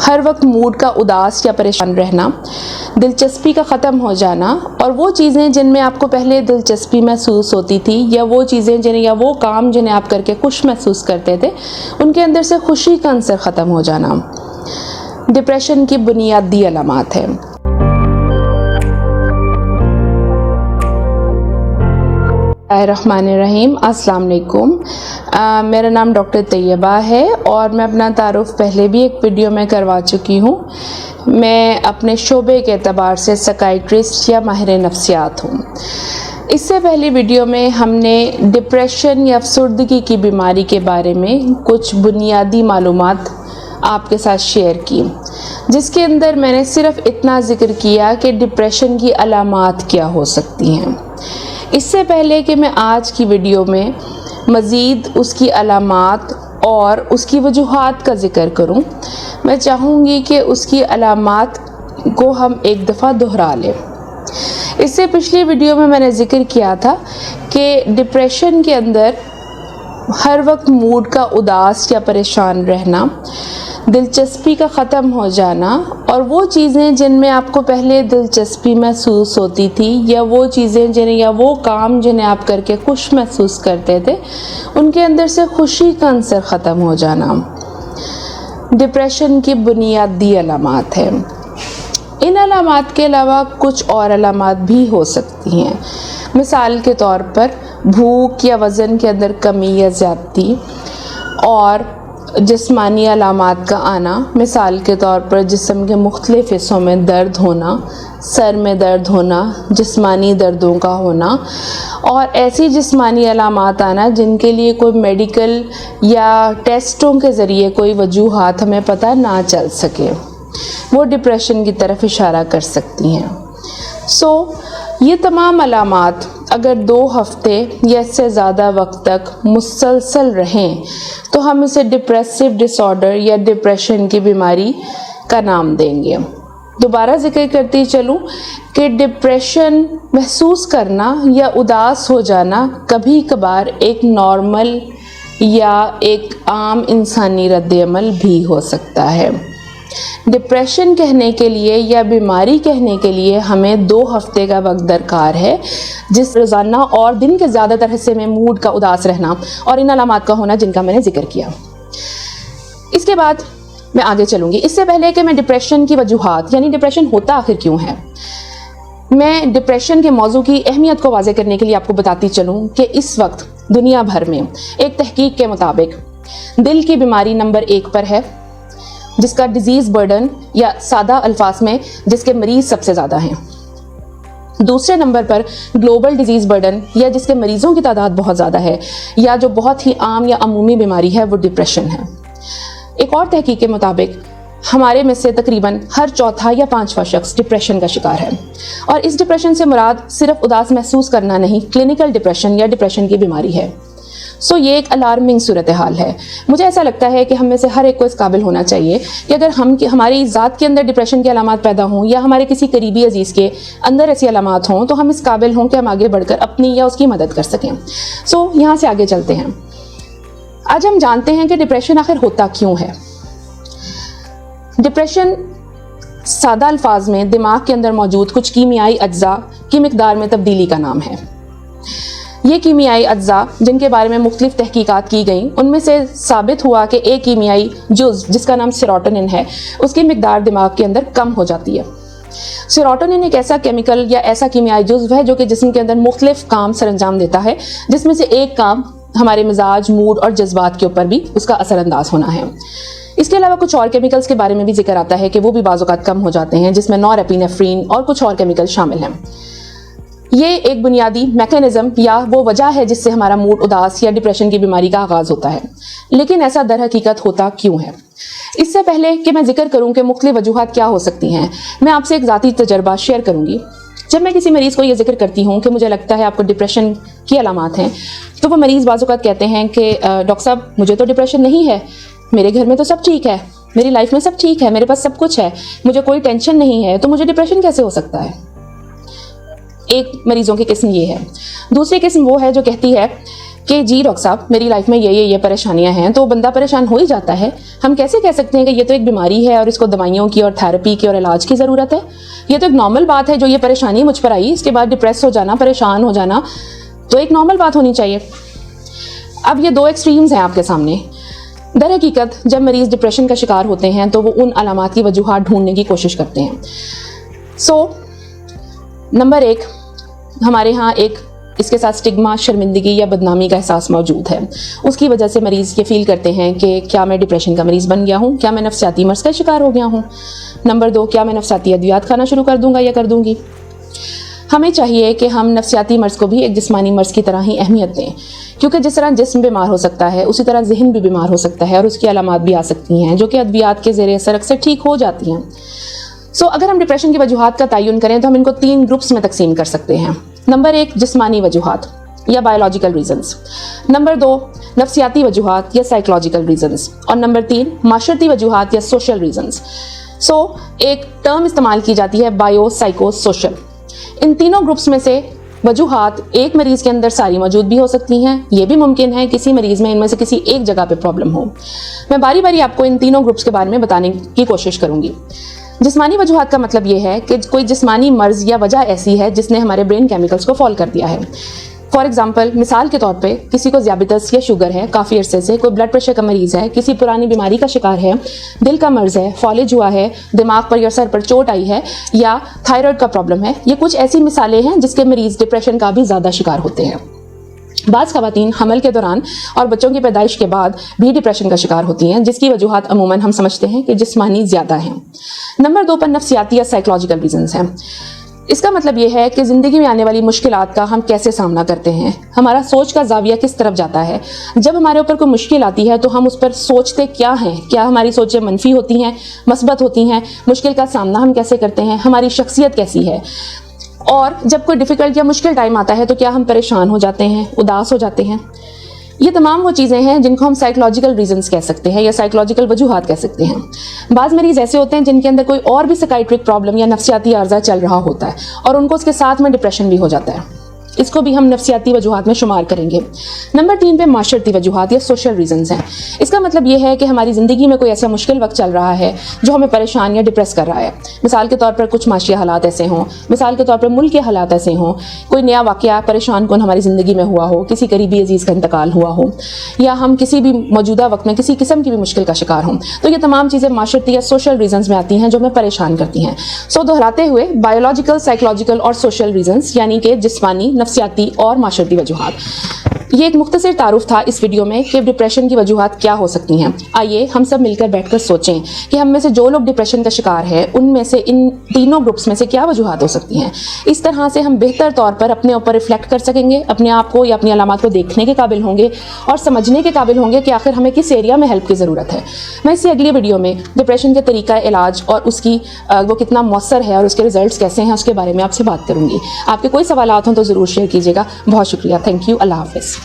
ہر وقت موڈ کا اداس یا پریشان رہنا، دلچسپی کا ختم ہو جانا، اور وہ چیزیں جن میں آپ کو پہلے دلچسپی محسوس ہوتی تھی یا وہ چیزیں یا وہ کام جنہیں آپ کر کے خوش محسوس کرتے تھے ان کے اندر سے خوشی کا عنصر ختم ہو جانا ڈپریشن کی بنیادی علامات ہے۔ الرحمن الرحیم، السلام علیکم۔ میرا نام ڈاکٹر طیبہ ہے اور میں اپنا تعارف پہلے بھی ایک ویڈیو میں کروا چکی ہوں۔ میں اپنے شعبے کے اعتبار سے سائیکیٹرسٹ یا ماہر نفسیات ہوں۔ اس سے پہلی ویڈیو میں ہم نے ڈپریشن یا افسردگی کی بیماری کے بارے میں کچھ بنیادی معلومات آپ کے ساتھ شیئر کی، جس کے اندر میں نے صرف اتنا ذکر کیا کہ ڈپریشن کی علامات کیا ہو سکتی ہیں۔ اس سے پہلے کہ میں آج کی ویڈیو میں مزید اس کی علامات اور اس کی وجوہات کا ذکر کروں، میں چاہوں گی کہ اس کی علامات کو ہم ایک دفعہ دہرا لیں۔ اس سے پچھلی ویڈیو میں نے ذکر کیا تھا کہ ڈپریشن کے اندر ہر وقت موڈ کا اداس یا پریشان رہنا، دلچسپی کا ختم ہو جانا، اور وہ چیزیں جن میں آپ کو پہلے دلچسپی محسوس ہوتی تھی یا وہ چیزیں یا وہ کام جنہیں آپ کر کے خوش محسوس کرتے تھے ان کے اندر سے خوشی کا عنصر ختم ہو جانا ڈپریشن کی بنیادی علامات ہے۔ ان علامات کے علاوہ کچھ اور علامات بھی ہو سکتی ہیں، مثال کے طور پر بھوک یا وزن کے اندر کمی یا زیادتی، اور جسمانی علامات کا آنا، مثال کے طور پر جسم کے مختلف حصوں میں درد ہونا، سر میں درد ہونا، جسمانی دردوں کا ہونا، اور ایسی جسمانی علامات آنا جن کے لیے کوئی میڈیکل یا ٹیسٹوں کے ذریعے کوئی وجوہات ہمیں پتہ نہ چل سکے، وہ ڈپریشن کی طرف اشارہ کر سکتی ہیں۔ یہ تمام علامات اگر 2 ہفتے یا اس سے زیادہ وقت تک مسلسل رہیں تو ہم اسے ڈپریسو ڈس آرڈر یا ڈپریشن کی بیماری کا نام دیں گے۔ دوبارہ ذکر کرتی چلوں کہ ڈپریشن محسوس کرنا یا اداس ہو جانا کبھی کبھار ایک نارمل یا ایک عام انسانی رد عمل بھی ہو سکتا ہے۔ ڈپریشن کہنے کے لیے یا بیماری کہنے کے لیے ہمیں 2 ہفتے کا وقت درکار ہے، جس روزانہ اور دن کے زیادہ تر حصے میں موڈ کا اداس رہنا اور ان علامات کا ہونا جن کا میں نے ذکر کیا۔ اس کے بعد میں آگے چلوں گی۔ اس سے پہلے کہ میں ڈپریشن کی وجوہات یعنی ڈپریشن ہوتا آخر کیوں ہے، میں ڈپریشن کے موضوع کی اہمیت کو واضح کرنے کے لیے آپ کو بتاتی چلوں کہ اس وقت دنیا بھر میں ایک تحقیق کے مطابق دل کی بیماری نمبر 1 پر ہے، جس کا ڈیزیز برڈن یا سادہ الفاظ میں جس کے مریض سب سے زیادہ ہیں۔ دوسرے نمبر پر گلوبل ڈیزیز برڈن یا جس کے مریضوں کی تعداد بہت زیادہ ہے یا جو بہت ہی عام یا عمومی بیماری ہے وہ ڈپریشن ہے۔ ایک اور تحقیق کے مطابق ہمارے میں سے تقریباً ہر چوتھا یا 5واں شخص ڈپریشن کا شکار ہے، اور اس ڈپریشن سے مراد صرف اداس محسوس کرنا نہیں، کلینکل ڈپریشن یا ڈپریشن کی بیماری ہے۔ یہ ایک الارمنگ صورتحال ہے۔ مجھے ایسا لگتا ہے کہ ہم میں سے ہر ایک کو اس قابل ہونا چاہیے کہ اگر ہماری ذات کے اندر ڈپریشن کی علامات پیدا ہوں یا ہمارے کسی قریبی عزیز کے اندر ایسی علامات ہوں تو ہم اس قابل ہوں کہ ہم آگے بڑھ کر اپنی یا اس کی مدد کر سکیں۔ یہاں سے آگے چلتے ہیں۔ آج ہم جانتے ہیں کہ ڈپریشن آخر ہوتا کیوں ہے۔ ڈپریشن سادہ الفاظ میں دماغ کے اندر موجود کچھ کیمیائی اجزاء کی مقدار میں تبدیلی کا نام ہے۔ یہ کیمیائی اجزاء جن کے بارے میں مختلف تحقیقات کی گئیں، ان میں سے ثابت ہوا کہ ایک کیمیائی جز جس کا نام سیروٹونن ہے، اس کی مقدار دماغ کے اندر کم ہو جاتی ہے۔ سیروٹونن ایک ایسا کیمیکل یا ایسا کیمیائی جزو ہے جو کہ جسم کے اندر مختلف کام سر انجام دیتا ہے، جس میں سے ایک کام ہمارے مزاج، موڈ اور جذبات کے اوپر بھی اس کا اثر انداز ہونا ہے۔ اس کے علاوہ کچھ اور کیمیکلز کے بارے میں بھی ذکر آتا ہے کہ وہ بھی بعض اوقات کم ہو جاتے ہیں، جس میں نور ایپینیفرین اور کچھ اور کیمیکل شامل ہیں۔ یہ ایک بنیادی میکانزم یا وہ وجہ ہے جس سے ہمارا موڈ اداس یا ڈپریشن کی بیماری کا آغاز ہوتا ہے، لیکن ایسا در حقیقت ہوتا کیوں ہے؟ اس سے پہلے کہ میں ذکر کروں کہ مختلف وجوہات کیا ہو سکتی ہیں، میں آپ سے ایک ذاتی تجربہ شیئر کروں گی۔ جب میں کسی مریض کو یہ ذکر کرتی ہوں کہ مجھے لگتا ہے آپ کو ڈپریشن کی علامات ہیں، تو وہ مریض بعض اوقات کہتے ہیں کہ ڈاکٹر صاحب مجھے تو ڈپریشن نہیں ہے، میرے گھر میں تو سب ٹھیک ہے، میری لائف میں سب ٹھیک ہے، میرے پاس سب کچھ ہے، مجھے کوئی ٹینشن نہیں ہے، تو مجھے ڈپریشن کیسے ہو سکتا ہے؟ ایک مریضوں کی قسم یہ ہے۔ دوسری قسم وہ ہے جو کہتی ہے کہ جی ڈاکٹر صاحب میری لائف میں یہ پریشانیاں ہیں, تو بندہ پریشان ہو ہی جاتا ہے. ہم کیسے کہہ سکتے ہیں کہ یہ تو ایک بیماری ہے اور اس کو دوائیوں کی اور تھراپی کی اور علاج کی ضرورت ہے؟ یہ تو ایک نارمل بات ہے, جو یہ پریشانی مجھ پر آئی اس کے بعد ڈپریس ہو جانا, پریشان ہو جانا, تو ایک نارمل بات ہونی چاہیے. اب یہ دو ایکسٹریمز ہیں آپ کے سامنے. در حقیقت جب مریض ڈپریشن کا شکار ہوتے ہیں تو وہ ان علامات کی وجوہات ڈھونڈنے کی کوشش کرتے ہیں. سو نمبر 1, ہمارے ہاں ایک اس کے ساتھ سٹگما, شرمندگی یا بدنامی کا احساس موجود ہے. اس کی وجہ سے مریض یہ فیل کرتے ہیں کہ کیا میں ڈپریشن کا مریض بن گیا ہوں, کیا میں نفسیاتی مرض کا شکار ہو گیا ہوں. نمبر 2, کیا میں نفسیاتی ادویات کھانا شروع کر دوں گا یا کر دوں گی. ہمیں چاہیے کہ ہم نفسیاتی مرض کو بھی ایک جسمانی مرض کی طرح ہی اہمیت دیں, کیونکہ جس طرح جسم بیمار ہو سکتا ہے اسی طرح ذہن بھی بیمار ہو سکتا ہے اور اس کی علامات بھی آ سکتی ہیں جو کہ ادویات کے زیر اثر اکثر ٹھیک ہو جاتی ہیں. اگر ہم ڈپریشن کی وجوہات کا تعین کریں تو ہم ان کو 3 گروپس میں تقسیم کر سکتے ہیں. نمبر 1, جسمانی وجوہات یا بایولوجیکل ریزنز. نمبر 2, نفسیاتی وجوہات یا سائیکولوجیکل ریزنز. اور نمبر 3, معاشرتی وجوہات یا سوشل ریزنز. ایک ٹرم استعمال کی جاتی ہے بایو سائیکو سوشل. ان تینوں گروپس میں سے وجوہات ایک مریض کے اندر ساری موجود بھی ہو سکتی ہیں. یہ بھی ممکن ہے کسی مریض میں ان میں سے کسی ایک جگہ پہ پرابلم ہو. میں باری باری آپ کو ان تینوں گروپس کے بارے میں بتانے کی کوشش کروں گی. جسمانی وجوہات کا مطلب یہ ہے کہ کوئی جسمانی مرض یا وجہ ایسی ہے جس نے ہمارے برین کیمیکلز کو فال کر دیا ہے. فار ایگزامپل, مثال کے طور پہ کسی کو ذیابیطس یا شوگر ہے کافی عرصے سے, کوئی بلڈ پریشر کا مریض ہے, کسی پرانی بیماری کا شکار ہے, دل کا مرض ہے, فالج ہوا ہے, دماغ پر یا سر پر چوٹ آئی ہے, یا تھائرائیڈ کا پرابلم ہے. یہ کچھ ایسی مثالیں ہیں جس کے مریض ڈپریشن کا بھی زیادہ شکار ہوتے ہیں. بعض خواتین حمل کے دوران اور بچوں کی پیدائش کے بعد بھی ڈپریشن کا شکار ہوتی ہیں, جس کی وجوہات عموماً ہم سمجھتے ہیں کہ جسمانی زیادہ ہیں. نمبر 2 پر نفسیاتی یا سائیکولوجیکل ریزنز ہیں. اس کا مطلب یہ ہے کہ زندگی میں آنے والی مشکلات کا ہم کیسے سامنا کرتے ہیں, ہمارا سوچ کا زاویہ کس طرف جاتا ہے. جب ہمارے اوپر کوئی مشکل آتی ہے تو ہم اس پر سوچتے کیا ہیں, کیا ہماری سوچیں منفی ہوتی ہیں, مثبت ہوتی ہیں, مشکل کا سامنا ہم کیسے کرتے ہیں, ہماری شخصیت کیسی ہے. اور جب کوئی ڈیفیکلٹ یا مشکل ٹائم آتا ہے تو کیا ہم پریشان ہو جاتے ہیں, اداس ہو جاتے ہیں. یہ تمام وہ چیزیں ہیں جن کو ہم سائیکولوجیکل ریزنز کہہ سکتے ہیں یا سائیکولوجیکل وجوہات کہہ سکتے ہیں. بعض مریض ایسے ہوتے ہیں جن کے اندر کوئی اور بھی سائیکائیٹرک پرابلم یا نفسیاتی عارضہ چل رہا ہوتا ہے اور ان کو اس کے ساتھ میں ڈپریشن بھی ہو جاتا ہے. اس کو بھی ہم نفسیاتی وجوہات میں شمار کریں گے. نمبر 3 پہ معاشرتی وجوہات یا سوشل ریزنز ہیں. اس کا مطلب یہ ہے کہ ہماری زندگی میں کوئی ایسا مشکل وقت چل رہا ہے جو ہمیں پریشان یا ڈپریس کر رہا ہے. مثال کے طور پر کچھ معاشی حالات ایسے ہوں, مثال کے طور پر ملک کے حالات ایسے ہوں, کوئی نیا واقعہ پریشان کن ہماری زندگی میں ہوا ہو, کسی قریبی عزیز کا انتقال ہوا ہو, یا ہم کسی بھی موجودہ وقت میں کسی قسم کی بھی مشکل کا شکار ہوں. تو یہ تمام چیزیں معاشرتی یا سوشل ریزنز میں آتی ہیں جو ہمیں پریشان کرتی ہیں. دہراتے ہوئے بایولوجیکل, سائیکولوجیکل اور سوشل ریزنز یعنی کہ جسمانی, نفسیاتی اور معاشرتی وجوہات. یہ ایک مختصر تعارف تھا اس ویڈیو میں کہ ڈپریشن کی وجوہات کیا ہو سکتی ہیں. آئیے ہم سب مل کر بیٹھ کر سوچیں کہ ہم میں سے جو لوگ ڈپریشن کا شکار ہیں ان میں سے ان تینوں گروپس میں سے کیا وجوہات ہو سکتی ہیں. اس طرح سے ہم بہتر طور پر اپنے اوپر ریفلیکٹ کر سکیں گے, اپنے آپ کو یا اپنی علامات کو دیکھنے کے قابل ہوں گے اور سمجھنے کے قابل ہوں گے کہ آخر ہمیں کس ایریا میں ہیلپ کی ضرورت ہے. میں اس سے اگلی ویڈیو میں ڈپریشن کے طریقہ علاج اور اس کی وہ کتنا مؤثر ہے اور اس کے ریزلٹس کیسے ہیں اس کے بارے میں آپ سے بات کروں گی. آپ کے کوئی سوالات ہوں تو ضرور شیئر کیجیے گا. بہت شکریہ. Thank you. اللہ حافظ.